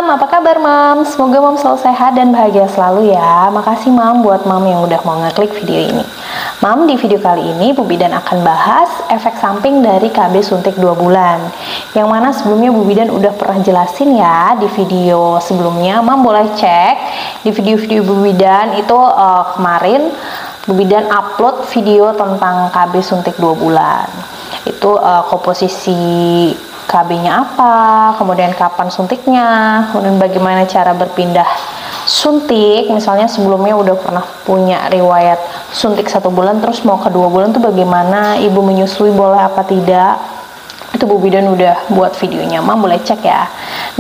Mam, apa kabar Mam? Semoga Mam selalu sehat dan bahagia selalu ya. Makasih Mam buat Mam yang udah mau ngeklik video ini. Mam, di video kali ini Bu Bidan akan bahas efek samping dari KB suntik 2 bulan. Yang mana sebelumnya Bu Bidan udah pernah jelasin ya di video sebelumnya. Mam boleh cek di video-video Bu Bidan itu kemarin Bu Bidan upload video tentang KB suntik 2 bulan. Itu komposisi KB-nya apa, kemudian kapan suntiknya, kemudian bagaimana cara berpindah suntik. Misalnya sebelumnya udah pernah punya riwayat suntik 1 bulan terus mau ke 2 bulan tuh bagaimana, ibu menyusui boleh apa tidak, itu Bu Bidan udah buat videonya, Mam boleh cek ya.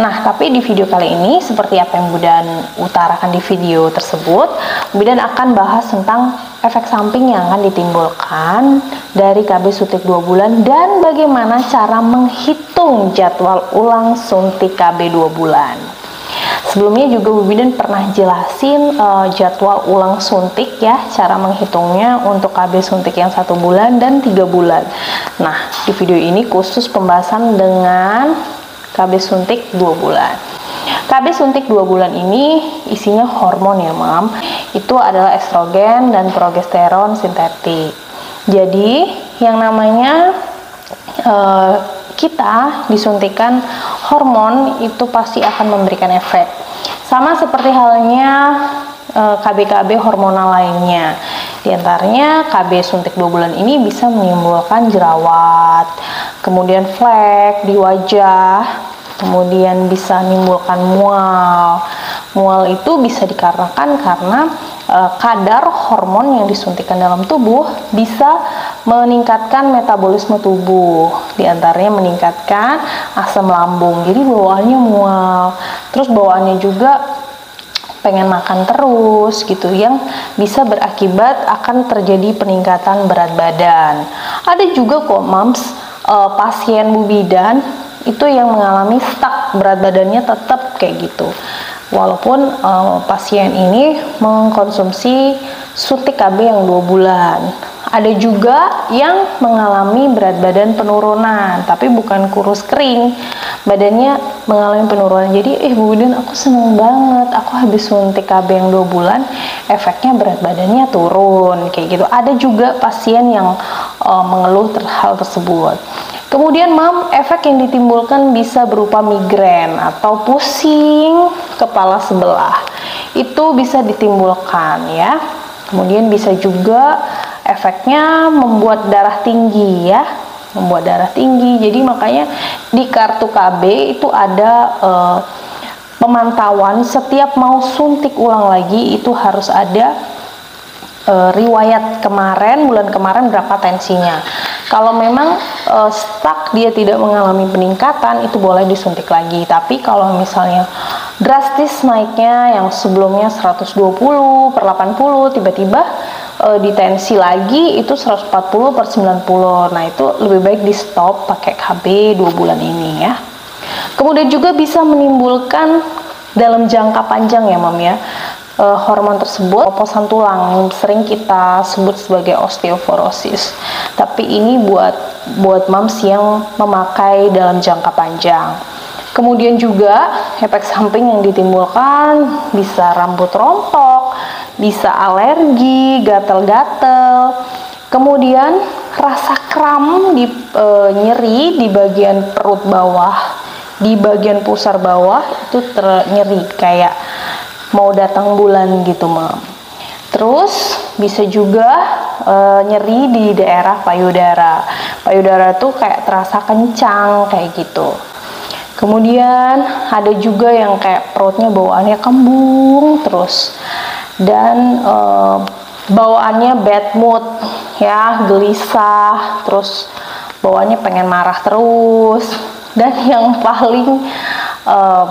Nah, tapi di video kali ini seperti apa yang Bu Bidan utarakan di video tersebut, Bu Bidan akan bahas tentang efek samping yang akan ditimbulkan dari KB suntik 2 bulan dan bagaimana cara menghitung jadwal ulang suntik KB 2 bulan. Sebelumnya juga Bu Bidan pernah jelasin jadwal ulang suntik ya, cara menghitungnya untuk KB suntik yang 1 bulan dan 3 bulan. Nah, di video ini khusus pembahasan dengan KB suntik 2 bulan. KB suntik 2 bulan ini isinya hormon ya Mam. Itu adalah estrogen dan progesteron sintetik. Jadi yang namanya kita disuntikan hormon itu pasti akan memberikan efek. Sama seperti halnya KB-KB hormonal lainnya. Di antaranya KB suntik 2 bulan ini bisa menimbulkan jerawat, kemudian flek di wajah, kemudian bisa menimbulkan mual. Mual itu bisa dikarenakan karena kadar hormon yang disuntikan dalam tubuh bisa meningkatkan metabolisme tubuh, diantaranya meningkatkan asam lambung, jadi bawaannya mual, terus bawaannya juga pengen makan terus gitu, yang bisa berakibat akan terjadi peningkatan berat badan. Ada juga kok Mams pasien Bu Bidan itu yang mengalami stuck, berat badannya tetap kayak gitu walaupun pasien ini mengkonsumsi suntik KB yang 2 bulan. Ada juga yang mengalami berat badan penurunan, tapi bukan kurus kering, badannya mengalami penurunan. Jadi Bu Bidan aku seneng banget, aku habis suntik KB yang 2 bulan, efeknya berat badannya turun kayak gitu. Ada juga pasien yang mengeluh hal tersebut. Kemudian Mam, efek yang ditimbulkan bisa berupa migrain atau pusing kepala sebelah. Itu bisa ditimbulkan ya. Kemudian bisa juga efeknya membuat darah tinggi ya. Membuat darah tinggi. Jadi makanya di kartu KB itu ada pemantauan setiap mau suntik ulang lagi itu harus ada riwayat kemarin, bulan kemarin berapa tensinya. Kalau memang stuck, dia tidak mengalami peningkatan, itu boleh disuntik lagi. Tapi kalau misalnya drastis naiknya, yang sebelumnya 120 per 80, tiba-tiba ditensi lagi itu 140 per 90. Nah itu lebih baik di stop pakai KB 2 bulan ini ya. Kemudian juga bisa menimbulkan dalam jangka panjang ya Mam ya, hormon tersebut oposan tulang yang sering kita sebut sebagai osteoporosis. Tapi ini buat mams yang memakai dalam jangka panjang. Kemudian juga efek samping yang ditimbulkan bisa rambut rontok, bisa alergi, gatel-gatel. Kemudian rasa kram nyeri di bagian perut bawah, di bagian pusar bawah itu nyeri kayak mau datang bulan gitu Mam. Terus bisa juga nyeri di daerah payudara. Payudara tuh kayak terasa kencang kayak gitu. Kemudian ada juga yang kayak perutnya bawaannya kembung terus, dan bawaannya bad mood ya, gelisah, terus bawaannya pengen marah terus. Dan yang paling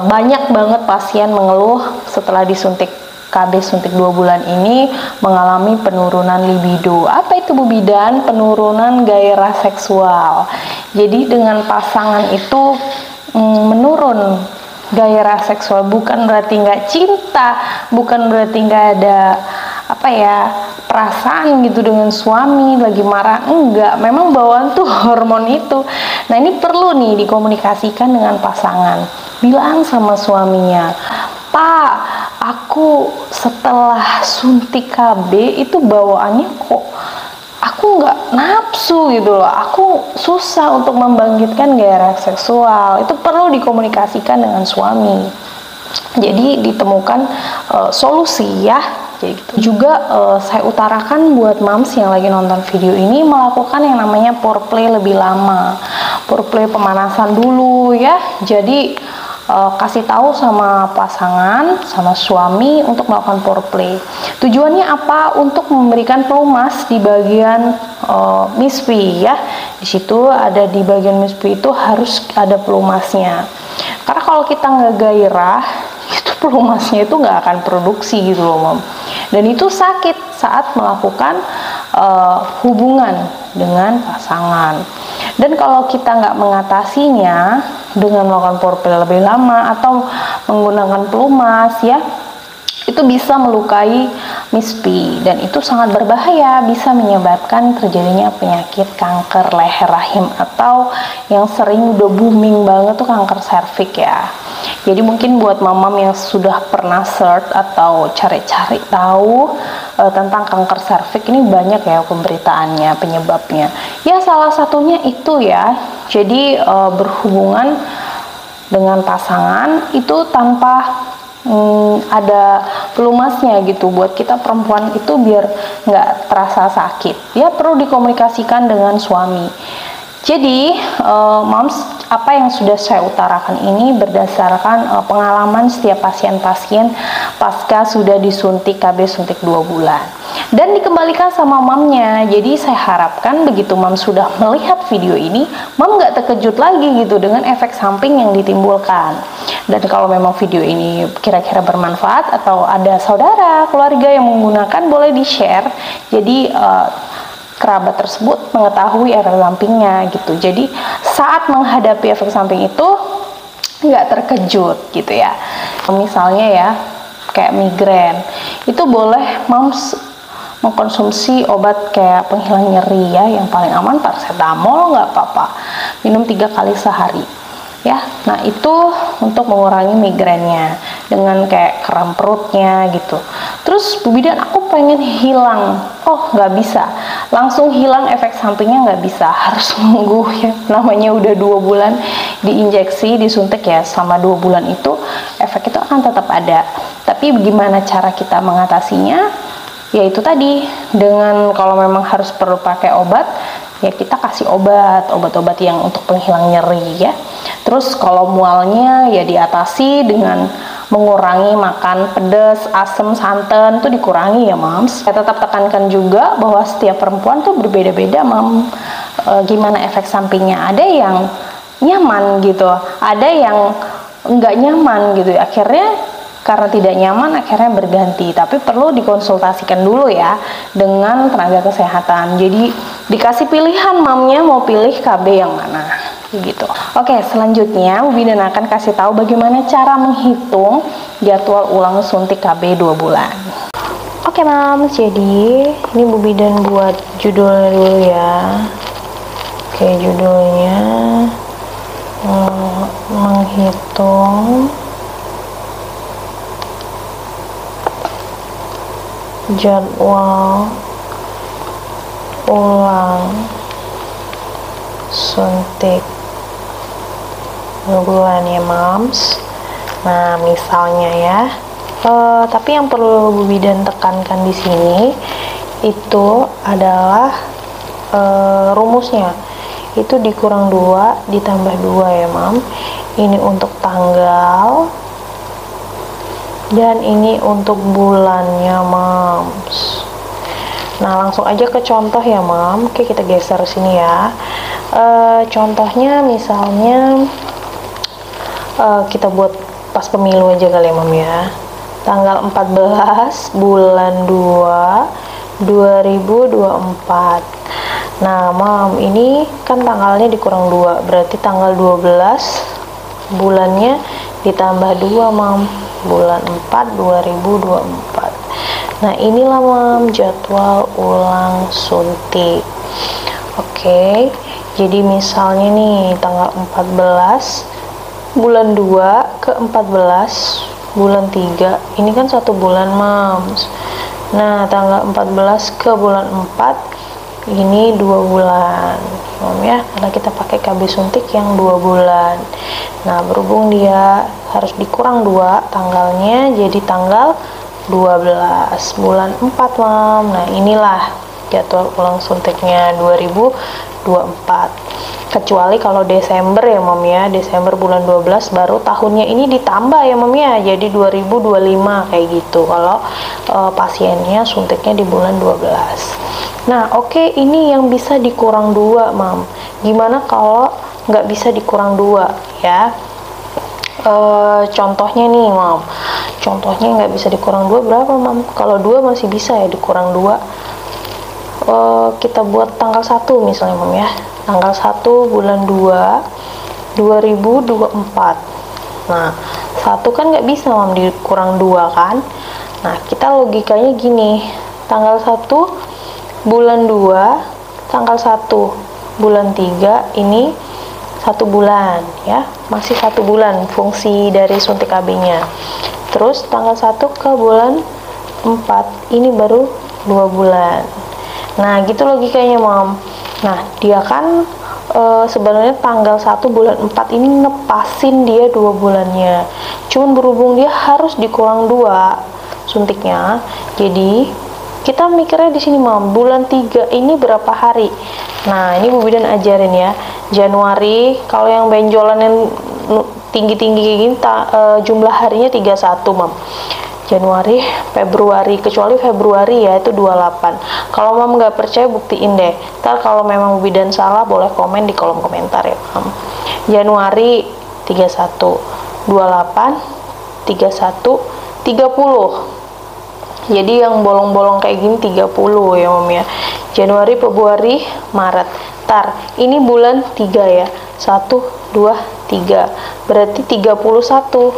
banyak banget pasien mengeluh setelah disuntik KB suntik 2 bulan ini mengalami penurunan libido. Apa itu Bu Bidan? Penurunan gairah seksual. Jadi dengan pasangan itu menurun gairah seksual, bukan berarti nggak cinta, bukan berarti nggak ada apa ya, perasaan gitu dengan suami, lagi marah, enggak, memang bawaan tuh hormon itu. Nah, ini perlu nih dikomunikasikan dengan pasangan. Bilang sama suaminya, "Pak, aku setelah suntik KB itu bawaannya kok aku nggak nafsu gitu loh, aku susah untuk membangkitkan gairah seksual." Itu perlu dikomunikasikan dengan suami. Jadi ditemukan solusi ya. Jadi gitu. Juga saya utarakan buat moms yang lagi nonton video ini melakukan yang namanya foreplay lebih lama. Foreplay pemanasan dulu ya. Jadi kasih tahu sama pasangan, sama suami untuk melakukan foreplay. Tujuannya apa? Untuk memberikan pelumas di bagian misfi ya. Di situ ada di bagian misfi itu harus ada pelumasnya. Karena kalau kita nggak gairah, itu pelumasnya itu nggak akan produksi gitu loh, Mom. Dan itu sakit saat melakukan hubungan dengan pasangan. Dan kalau kita nggak mengatasinya dengan melakukan foreplay lebih lama atau menggunakan pelumas ya, itu bisa melukai misfi dan itu sangat berbahaya, bisa menyebabkan terjadinya penyakit kanker leher rahim atau yang sering udah booming banget tuh kanker serviks ya. Jadi mungkin buat mamam yang sudah pernah search atau cari-cari tahu tentang kanker serviks, ini banyak ya pemberitaannya, penyebabnya. Ya salah satunya itu ya. Jadi berhubungan dengan pasangan itu tanpa ada pelumasnya gitu, buat kita perempuan itu biar nggak terasa sakit ya, perlu dikomunikasikan dengan suami. Jadi moms, apa yang sudah saya utarakan ini berdasarkan pengalaman setiap pasien-pasien pasca sudah disuntik KB suntik 2 bulan dan dikembalikan sama mamnya. Jadi saya harapkan begitu mam sudah melihat video ini, mam nggak terkejut lagi gitu dengan efek samping yang ditimbulkan. Dan kalau memang video ini kira-kira bermanfaat atau ada saudara, keluarga yang menggunakan, boleh di-share. Jadi kerabat tersebut mengetahui efek sampingnya gitu. Jadi saat menghadapi efek samping itu nggak terkejut gitu ya. Misalnya ya kayak migrain, itu boleh moms mengkonsumsi obat kayak penghilang nyeri ya, yang paling aman paracetamol, nggak apa-apa, minum 3 kali sehari ya. Nah itu untuk mengurangi migrainnya dengan kayak kram perutnya gitu. Terus Bu Bidan, aku pengen hilang, oh nggak bisa langsung hilang efek sampingnya, nggak bisa, harus nunggu ya, namanya udah 2 bulan diinjeksi, disuntik ya, sama 2 bulan itu efek itu akan tetap ada. Tapi bagaimana cara kita mengatasinya? Ya itu tadi, dengan kalau memang harus perlu pakai obat, ya kita kasih obat-obat yang untuk penghilang nyeri ya. Terus kalau mualnya ya diatasi dengan mengurangi makan pedas, asam, santan itu dikurangi ya moms. Saya tetap tekankan juga bahwa setiap perempuan tuh berbeda-beda mom. Gimana efek sampingnya, ada yang nyaman gitu, ada yang enggak nyaman gitu, akhirnya karena tidak nyaman akhirnya berganti. Tapi perlu dikonsultasikan dulu ya dengan tenaga kesehatan. Jadi dikasih pilihan mamnya mau pilih KB yang mana gitu. Oke, selanjutnya Bu Bidan akan kasih tahu bagaimana cara menghitung jadwal ulang suntik KB 2 bulan. Oke mams, jadi ini Bu Bidan buat judulnya dulu ya. Oke, judulnya menghitung jadwal ulang suntik 2 bulan ya mams. Nah misalnya ya, tapi yang perlu Bu Bidan tekankan di sini itu adalah rumusnya itu dikurang 2 ditambah 2 ya mam. Ini untuk tanggal dan ini untuk bulannya mams. Nah langsung aja ke contoh ya mam. Oke, kita geser sini ya. Contohnya misalnya kita buat pas pemilu aja kali ya mam ya. Tanggal 14 bulan 2 2024. Nah mam, ini kan tanggalnya dikurang 2, berarti tanggal 12 bulannya ditambah 2 mam, bulan 4 2024. Nah, inilah mam jadwal ulang suntik. Oke, jadi misalnya nih tanggal 14 bulan 2 ke 14 bulan 3, ini kan 1 bulan mams. Nah, tanggal 14 ke bulan 4 ini 2 bulan mam ya, karena kita pakai KB suntik yang 2 bulan. Nah, berhubung dia harus dikurang 2 tanggalnya, jadi tanggal 12 bulan 4 mam. Nah, inilah jadwal ulang suntiknya 2024. Kecuali kalau Desember ya mam ya, Desember bulan 12 baru tahunnya ini ditambah ya mam ya, jadi 2025 kayak gitu kalau pasiennya suntiknya di bulan 12. Nah, oke, ini yang bisa dikurang 2 mam. Gimana kalau nggak bisa dikurang 2 ya? Contohnya nih mam, contohnya nggak bisa dikurang 2 berapa mam? Kalau 2 masih bisa ya dikurang 2. Kita buat tanggal 1 misalnya mam ya, tanggal 1 bulan 2 2024. Nah, 1 kan nggak bisa mam dikurang 2 kan. Nah, kita logikanya gini, tanggal 1 bulan 2 tanggal 1 bulan 3 ini 1 bulan ya, masih 1 bulan fungsi dari suntik KB nya. Terus tanggal 1 ke bulan 4 ini baru 2 bulan. Nah, gitu logikanya mam. Nah, dia kan sebenarnya tanggal 1 bulan 4 ini ngepasin dia 2 bulannya. Cuman berhubung dia harus dikurang 2 suntiknya, jadi kita mikirnya di sini mam, bulan 3 ini berapa hari. Nah, ini Bu Bidan ajarin ya. Januari, kalau yang benjolan yang tinggi-tinggi kayak gini jumlah harinya 31 mam. Januari, Februari, kecuali Februari ya itu 28. Kalau mam nggak percaya buktiin deh. Ntar kalau memang Bu Bidan salah boleh komen di kolom komentar ya mam. Januari 31, 28, 31, 30. Jadi yang bolong-bolong kayak gini 30 ya mam ya. Januari, Februari, Maret. Ntar ini bulan 3 ya. 1, 2, 3. Berarti 31.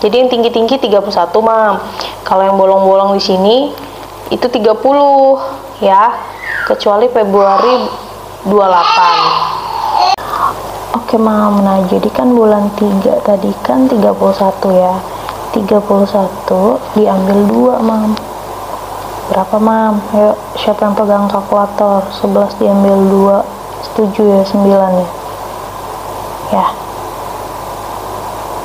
Jadi yang tinggi-tinggi 31 mam. Kalau yang bolong-bolong di sini itu 30 ya. Kecuali Februari 28. Oke mam. Nah, jadi kan bulan 3 tadi kan 31 ya. 31 diambil 2 mam. Berapa mam? Ayo, siapa yang pegang kalkulator? 11 diambil 2. Setuju ya, 9 ya. Ya.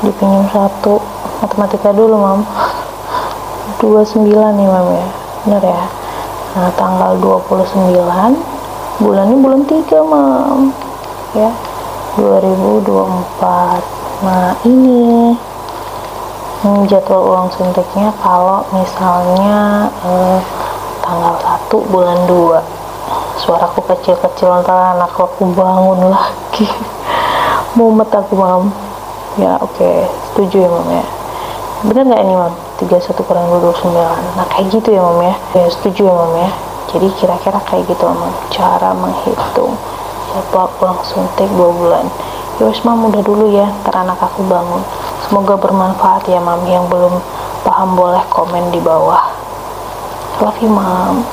Dipinjam 1. Matematika dulu mam. 29 nih mam ya, bener ya. Nah, tanggal 29 bulannya bulan 3 mam ya, 2024. Nah, ini jadwal ulang suntiknya kalau misalnya tanggal 1 bulan 2. Suaraku kecil-kecil, ntar anak aku bangun lagi. Mumet aku mam ya. Oke, setuju ya mam ya. Bener nggak ini mam? 31 kurang 29. Nah, kayak gitu ya mam ya. Ya, setuju ya mam ya. Jadi kira-kira kayak gitu mam cara menghitung jadwal ulang suntik 2 bulan. Yowes mam, udah dulu ya, ntar anak aku bangun. Semoga bermanfaat ya mam. Yang belum paham boleh komen di bawah. Love you mam.